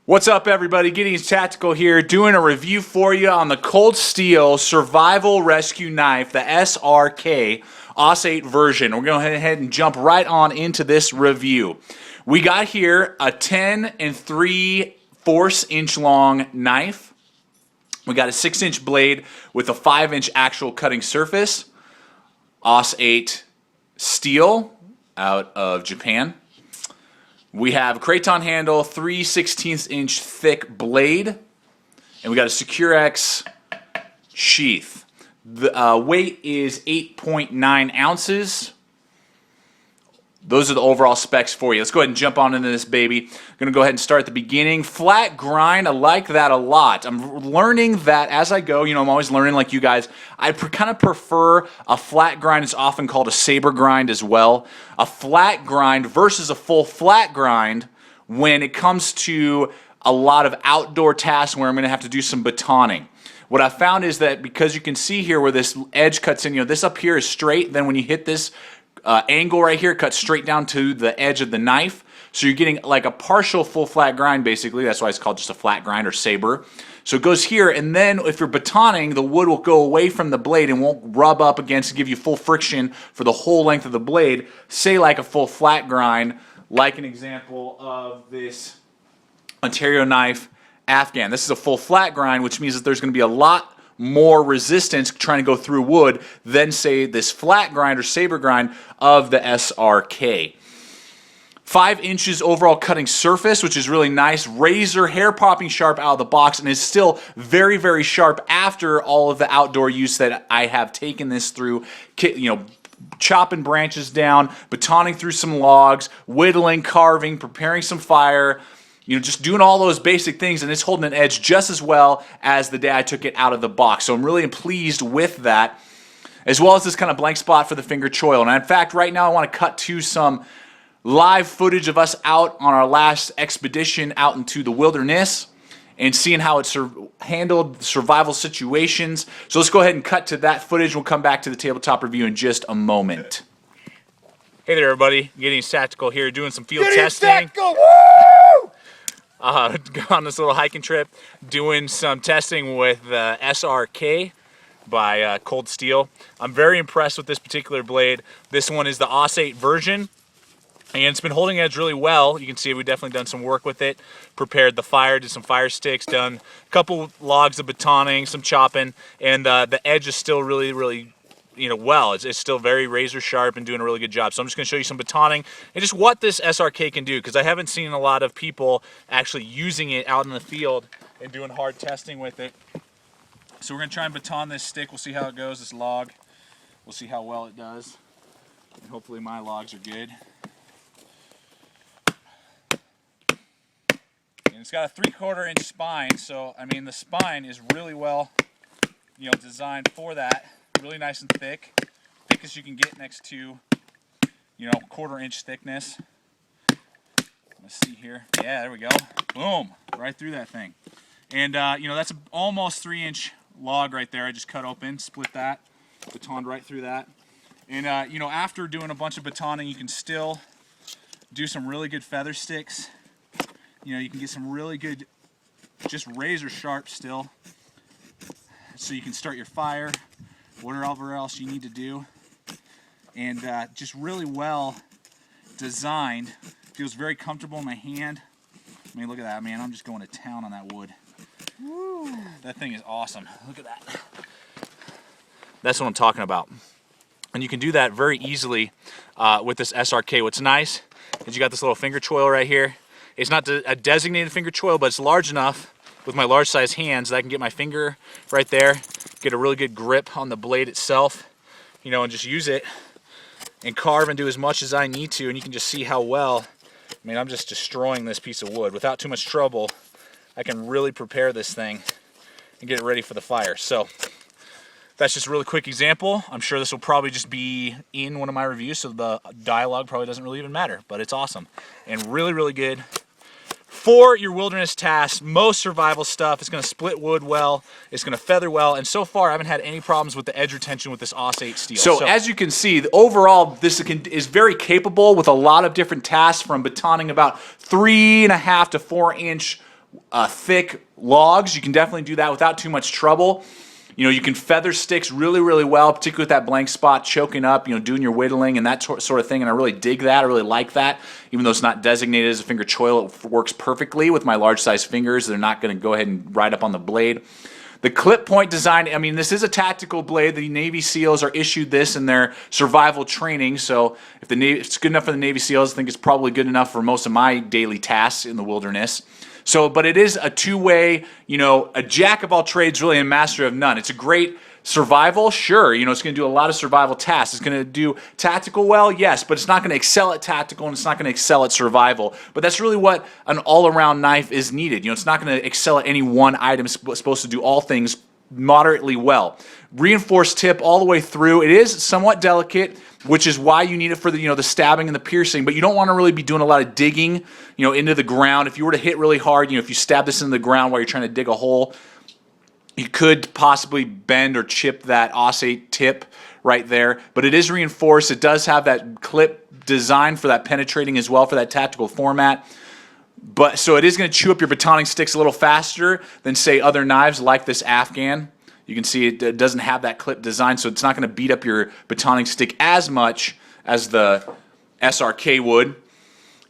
What's up, everybody? Gideon's Tactical here, doing a review for you on the Cold Steel Survival Rescue Knife, the SRK AUS 8 version. We're going to go ahead and jump right on into this review. We got here a 10 3/4 inch long knife. We got a 6-inch blade with a 5-inch actual cutting surface. AUS 8 steel out of Japan. We have a craton handle, 3/16 thick blade, and we got a Securex sheath. The weight is 8.9 ounces. Those are the overall specs for you. Let's go ahead and jump on into this baby. I'm going to go ahead and start at the beginning. Flat grind, I like that a lot. I'm learning that as I go. I'm always learning like you guys. I kind of prefer a flat grind. It's often called a saber grind as well. A flat grind versus a full flat grind when it comes to a lot of outdoor tasks where I'm going to have to do some batoning. What I found is that because you can see here where this edge cuts in, this up here is straight. Then when you hit this angle right here, cuts straight down to the edge of the knife. So you're getting like a partial full flat grind basically. That's why it's called just a flat grind or saber. So it goes here, and then if you're batoning, the wood will go away from the blade and won't rub up against and give you full friction for the whole length of the blade. Say like a full flat grind, like an example of this Ontario knife Afghan. This is a full flat grind, which means that there's going to be a lot more resistance trying to go through wood than say this flat grind or saber grind of the SRK. 5 inches overall cutting surface, which is really nice. Razor, hair popping sharp out of the box, and is still very, very sharp after all of the outdoor use that I have taken this through. Chopping branches down, batoning through some logs, whittling, carving, preparing some fire. Just doing all those basic things, and it's holding an edge just as well as the day I took it out of the box. So I'm really pleased with that, as well as this kind of blank spot for the finger choil. And in fact, right now I want to cut to some live footage of us out on our last expedition out into the wilderness and seeing how it's handled survival situations. So let's go ahead and cut to that footage. We'll come back to the tabletop review in just a moment. Hey there, everybody. Gideon's Tactical here, doing some field testing. Tactical, woo! On this little hiking trip, doing some testing with the SRK by Cold Steel. I'm very impressed with this particular blade. This one is the AUS 8 version, and it's been holding edge really well. You can see we've definitely done some work with it. Prepared the fire, did some fire sticks, done a couple logs of batoning, some chopping, and the edge is still really well. It's still very razor sharp and doing a really good job. So I'm just going to show you some batoning and just what this SRK can do, because I haven't seen a lot of people actually using it out in the field and doing hard testing with it. So we're going to try and baton this stick. We'll see how it goes, this log. We'll see how well it does. And hopefully my logs are good. And it's got a 3/4 inch spine, so I mean the spine is really well designed for that. Really nice and thick, thickest you can get next to 1/4 inch thickness. Let's see here. Yeah, there we go. Boom, right through that thing. And that's almost 3-inch log right there. I just cut open, split that, batoned right through that. And after doing a bunch of batoning, you can still do some really good feather sticks. You can get some really good, just razor sharp still. So you can start your fire, whatever else you need to do, and just really well designed. Feels very comfortable in my hand. I mean, look at that, man. I'm just going to town on that wood. Woo. That thing is awesome. Look at that. That's what I'm talking about. And you can do that very easily with this SRK. What's nice is you got this little finger choil right here. It's not a designated finger choil, but it's large enough with my large size hands that I can get my finger right there, get a really good grip on the blade itself, and just use it and carve and do as much as I need to. And you can just see how well, I'm just destroying this piece of wood. Without too much trouble, I can really prepare this thing and get it ready for the fire. So that's just a really quick example. I'm sure this will probably just be in one of my reviews, so the dialogue probably doesn't really even matter, but it's awesome and really, really good. For your wilderness tasks, most survival stuff, it's going to split wood well, it's going to feather well, and so far I haven't had any problems with the edge retention with this AUS 8 steel. So as you can see, overall this is very capable with a lot of different tasks, from batoning about 3.5 to 4 inch thick logs, you can definitely do that without too much trouble. You know, you can feather sticks really, really well, particularly with that blank spot choking up, you know, doing your whittling and that sort of thing, and I really dig that. I really like that. Even though it's not designated as a finger choil, it works perfectly with my large size fingers. They're not going to go ahead and ride up on the blade. The clip point design, I mean, this is a tactical blade. The Navy SEALs are issued this in their survival training, so if it's good enough for the Navy SEALs, I think it's probably good enough for most of my daily tasks in the wilderness. So, but it is a two-way, you know, a jack of all trades, really, and master of none. It's a great survival, sure. You know, it's going to do a lot of survival tasks. It's going to do tactical well, yes, but it's not going to excel at tactical and it's not going to excel at survival. But that's really what an all-around knife is needed. You know, it's not going to excel at any one item. It's supposed to do all things moderately well. Reinforced tip all the way through. It is somewhat delicate, which is why you need it for the, you know, the stabbing and the piercing, but you don't want to really be doing a lot of digging, you know, into the ground. If you were to hit really hard, you know, if you stab this into the ground while you're trying to dig a hole, you could possibly bend or chip that osate tip right there, but it is reinforced. It does have that clip design for that penetrating as well, for that tactical format. But so it is going to chew up your batoning sticks a little faster than, say, other knives like this Afghan. You can see it doesn't have that clip design, so it's not going to beat up your batoning stick as much as the SRK would.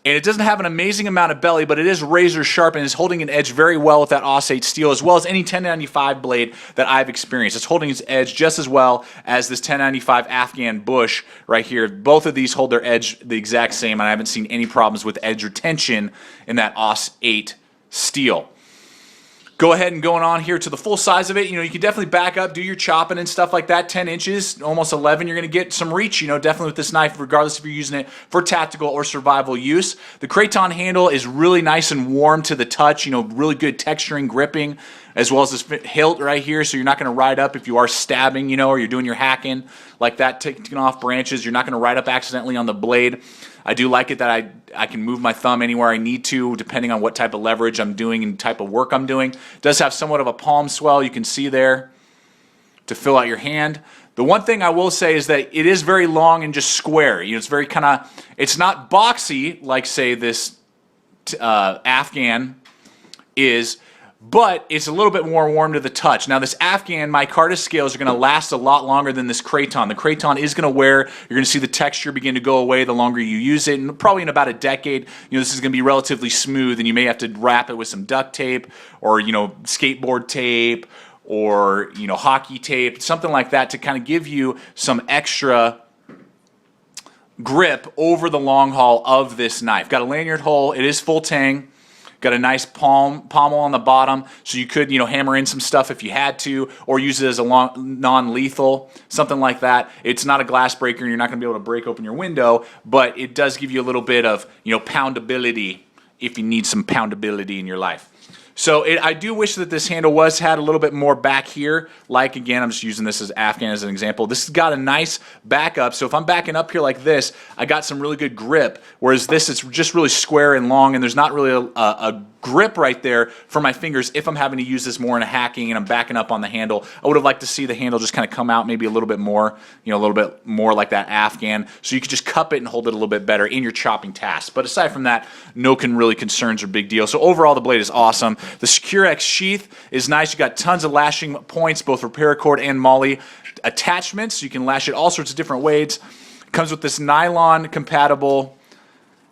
And it doesn't have an amazing amount of belly, but it is razor sharp and is holding an edge very well with that osate steel, as well as any 1095 blade that I've experienced. It's holding its edge just as well as this 1095 Afghan Bush right here. Both of these hold their edge the exact same, and I haven't seen any problems with edge retention in that osate steel. Go ahead and going on here to the full size of it. You know, you can definitely back up, do your chopping and stuff like that. 10 inches, almost 11, you're going to get some reach, you know, definitely with this knife, regardless if you're using it for tactical or survival use. The craton handle is really nice and warm to the touch, you know, really good texturing, gripping, as well as this hilt right here, so you're not going to ride up if you are stabbing, you know, or you're doing your hacking like that, taking off branches. You're not going to ride up accidentally on the blade. I do like it that I can move my thumb anywhere I need to, depending on what type of leverage I'm doing and type of work I'm doing. It does have somewhat of a palm swell, you can see there, to fill out your hand. The one thing I will say is that it is very long and just square. You know, it's very kind of, it's not boxy like, say, this Afghan is, but it's a little bit more warm to the touch. Now this Afghan, micarta scales are going to last a lot longer than this craton. The craton is going to wear. You're going to see the texture begin to go away the longer you use it, and probably in about a decade, you know, this is going to be relatively smooth, and you may have to wrap it with some duct tape or, you know, skateboard tape or, you know, hockey tape, something like that to kind of give you some extra grip over the long haul of this knife. Got a lanyard hole. It is full tang. Got a nice pommel on the bottom, so you could, you know, hammer in some stuff if you had to, or use it as a non-lethal, something like that. It's not a glass breaker, and you're not going to be able to break open your window, but it does give you a little bit of, you know, poundability if you need some poundability in your life. So I do wish that this handle had a little bit more back here. Like, again, I'm just using this as Afghan as an example. This has got a nice backup. So if I'm backing up here like this, I got some really good grip. Whereas this is just really square and long, and there's not really a grip right there for my fingers if I'm having to use this more in a hacking and I'm backing up on the handle. I would have liked to see the handle just kind of come out maybe a little bit more, you know, a little bit more like that Afghan, so you could just cup it and hold it a little bit better in your chopping tasks. But aside from that, no concerns or big deal. So overall, the blade is awesome. The SecureX sheath is nice. You got tons of lashing points, both for paracord and MOLLE attachments, so you can lash it all sorts of different ways. Comes with this nylon compatible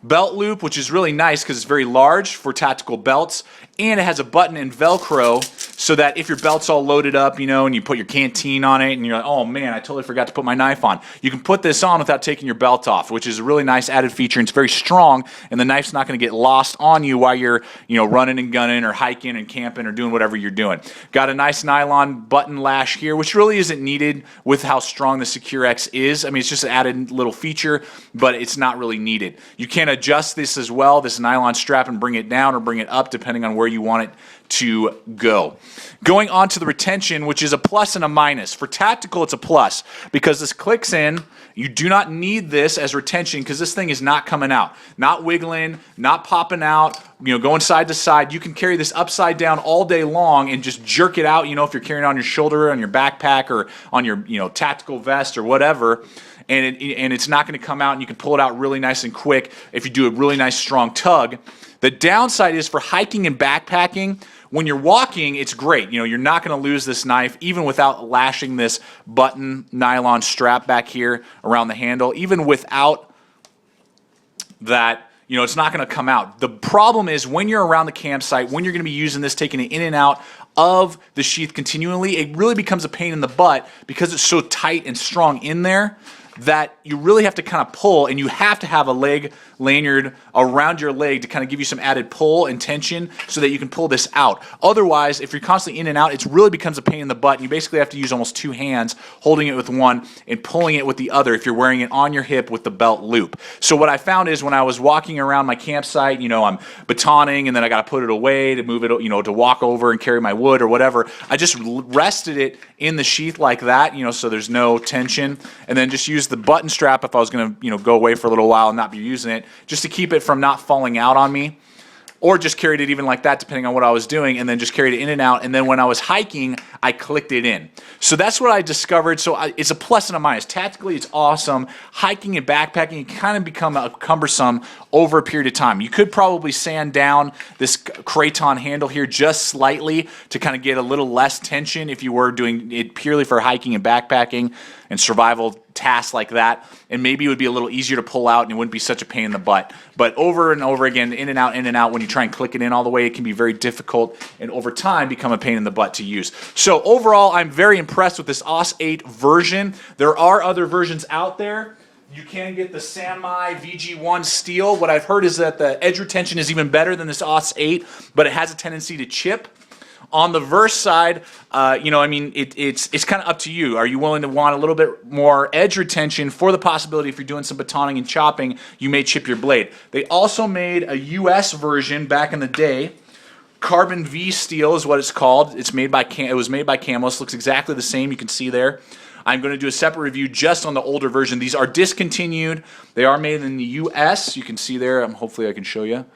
belt loop, which is really nice because it's very large for tactical belts, and it has a button and Velcro so that if your belt's all loaded up, you know, and you put your canteen on it and you're like, oh man, I totally forgot to put my knife on, you can put this on without taking your belt off, which is a really nice added feature, and it's very strong, and the knife's not going to get lost on you while you're, you know, running and gunning or hiking and camping or doing whatever you're doing. Got a nice nylon button lash here, which really isn't needed with how strong the SecureX is. I mean, it's just an added little feature, but it's not really needed. You can adjust this as well, this nylon strap, and bring it down or bring it up depending on where you want it to go. Going on to the retention, which is a plus and a minus. For tactical, it's a plus because this clicks in. You do not need this as retention because this thing is not coming out, not wiggling, not popping out, you know, going side to side. You can carry this upside down all day long and just jerk it out, you know, if you're carrying it on your shoulder, on your backpack, or on your, you know, tactical vest or whatever, and it's not going to come out, and you can pull it out really nice and quick if you do a really nice strong tug. The downside is for hiking and backpacking, when you're walking, it's great. You know, you're not going to lose this knife even without lashing this button nylon strap back here around the handle. Even without that, you know, it's not going to come out. The problem is when you're around the campsite, when you're going to be using this, taking it in and out of the sheath continually, it really becomes a pain in the butt because it's so tight and strong in there that you really have to kind of pull, and you have to have a leg lanyard around your leg to kind of give you some added pull and tension so that you can pull this out. Otherwise, if you're constantly in and out, it really becomes a pain in the butt, and you basically have to use almost two hands, holding it with one and pulling it with the other if you're wearing it on your hip with the belt loop. So what I found is when I was walking around my campsite, you know, I'm batoning and then I got to put it away to move it, you know, to walk over and carry my wood or whatever. I just rested it in the sheath like that, you know, so there's no tension, and then just use the button strap if I was going to, you know, go away for a little while and not be using it, just to keep it from not falling out on me. Or just carried it even like that depending on what I was doing, and then just carried it in and out, and then when I was hiking, I clicked it in. So that's what I discovered. So it's a plus and a minus. Tactically, it's awesome. Hiking and backpacking can kind of become cumbersome over a period of time. You could probably sand down this craton handle here just slightly to kind of get a little less tension if you were doing it purely for hiking and backpacking and survival tasks like that, and maybe it would be a little easier to pull out and it wouldn't be such a pain in the butt. But over and over again, in and out, when you try and click it in all the way, it can be very difficult and over time become a pain in the butt to use. So overall, I'm very impressed with this AUS 8 version. There are other versions out there. You can get the Samurai VG1 steel. What I've heard is that the edge retention is even better than this AUS 8, but it has a tendency to chip. On the Verse side, you know, I mean, it's kind of up to you. Are you willing to want a little bit more edge retention for the possibility if you're doing some batoning and chopping, you may chip your blade. They also made a US version back in the day. Carbon V steel is what it's called. It was made by Camless. Looks exactly the same. You can see there. I'm going to do a separate review just on the older version. These are discontinued. They are made in the US. You can see there. Hopefully I can show you.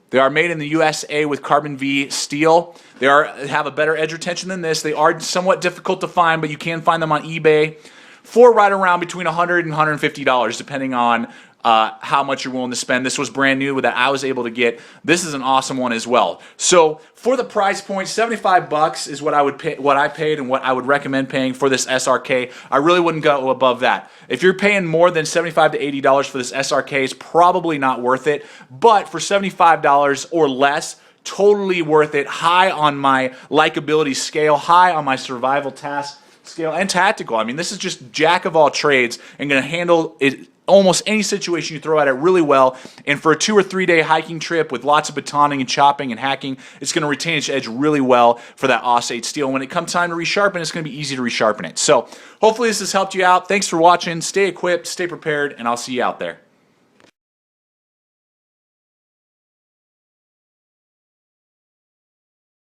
They are made in the USA with Carbon V steel. They have a better edge retention than this. They are somewhat difficult to find, but you can find them on eBay for right around between $100 and $150, depending on how much you're willing to spend. This was brand new that I was able to get. This is an awesome one as well. So for the price point, $75 is what I would pay, what I paid, and what I would recommend paying for this SRK. I really wouldn't go above that. If you're paying more than $75 to $80 for this SRK, it's probably not worth it. But for $75 or less, totally worth it. High on my likability scale, high on my survival task scale, and tactical. I mean, this is just jack of all trades and going to handle it. Almost any situation you throw at it really well, and for a 2 or 3 day hiking trip with lots of batoning and chopping and hacking, it's going to retain its edge really well for that AUS 8 steel. When it comes time to resharpen, it's going to be easy to resharpen it. So hopefully this has helped you out. Thanks for watching. Stay equipped, stay prepared, and I'll see you out there.